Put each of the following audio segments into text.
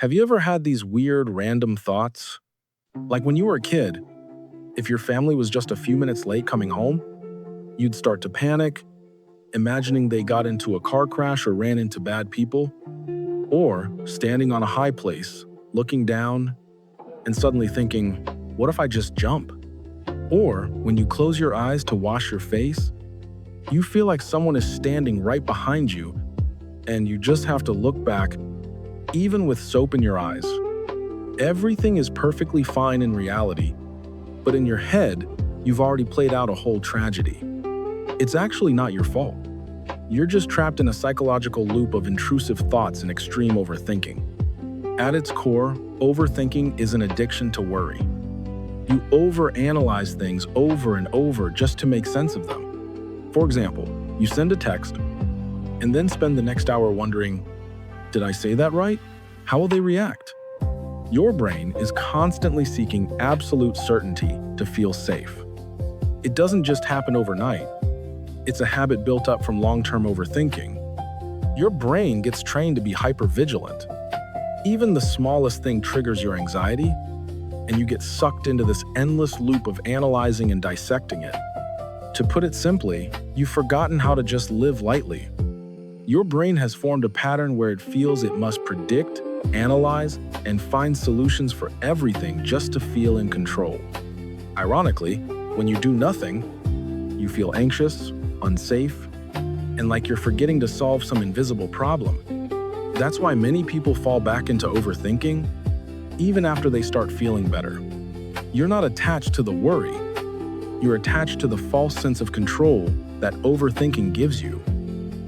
Have you ever had these weird, random thoughts? Like when you were a kid, if your family was just a few minutes late coming home, you'd start to panic, imagining they got into a car crash or ran into bad people, or standing on a high place, looking down, and suddenly thinking, what if I just jump? Or when you close your eyes to wash your face, you feel like someone is standing right behind you, and you just have to look back, even with soap in your eyes. Everything is perfectly fine in reality, but in your head, you've already played out a whole tragedy. It's actually not your fault. You're just trapped in a psychological loop of intrusive thoughts and extreme overthinking. At its core, overthinking is an addiction to worry. You overanalyze things over and over just to make sense of them. For example, you send a text and then spend the next hour wondering, did I say that right? How will they react? Your brain is constantly seeking absolute certainty to feel safe. It doesn't just happen overnight. It's a habit built up from long-term overthinking. Your brain gets trained to be hypervigilant. Even the smallest thing triggers your anxiety, and you get sucked into this endless loop of analyzing and dissecting it. To put it simply, you've forgotten how to just live lightly. Your brain has formed a pattern where it feels it must predict, analyze, and find solutions for everything just to feel in control. Ironically, when you do nothing, you feel anxious, unsafe, and like you're forgetting to solve some invisible problem. That's why many people fall back into overthinking, even after they start feeling better. You're not attached to the worry. You're attached to the false sense of control that overthinking gives you.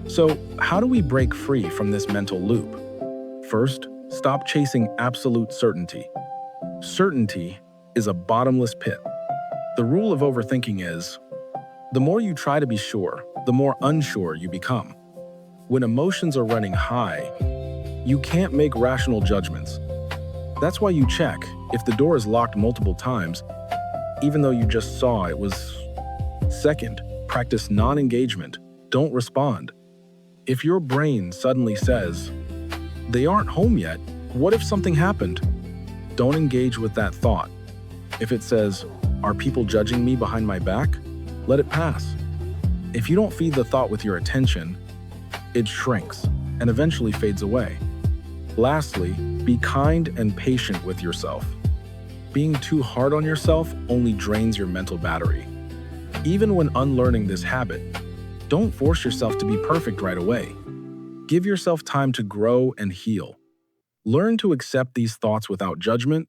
So, how do we break free from this mental loop? First, stop chasing absolute certainty. Certainty is a bottomless pit. The rule of overthinking is, the more you try to be sure, the more unsure you become. When emotions are running high, you can't make rational judgments. That's why you check if the door is locked multiple times, even though you just saw it was. Second, practice non-engagement. Don't respond. If your brain suddenly says, they aren't home yet, what if something happened? Don't engage with that thought. If it says, are people judging me behind my back? Let it pass. If you don't feed the thought with your attention, it shrinks and eventually fades away. Lastly, be kind and patient with yourself. Being too hard on yourself only drains your mental battery. Even when unlearning this habit, don't force yourself to be perfect right away. Give yourself time to grow and heal. Learn to accept these thoughts without judgment,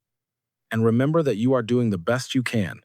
and remember that you are doing the best you can.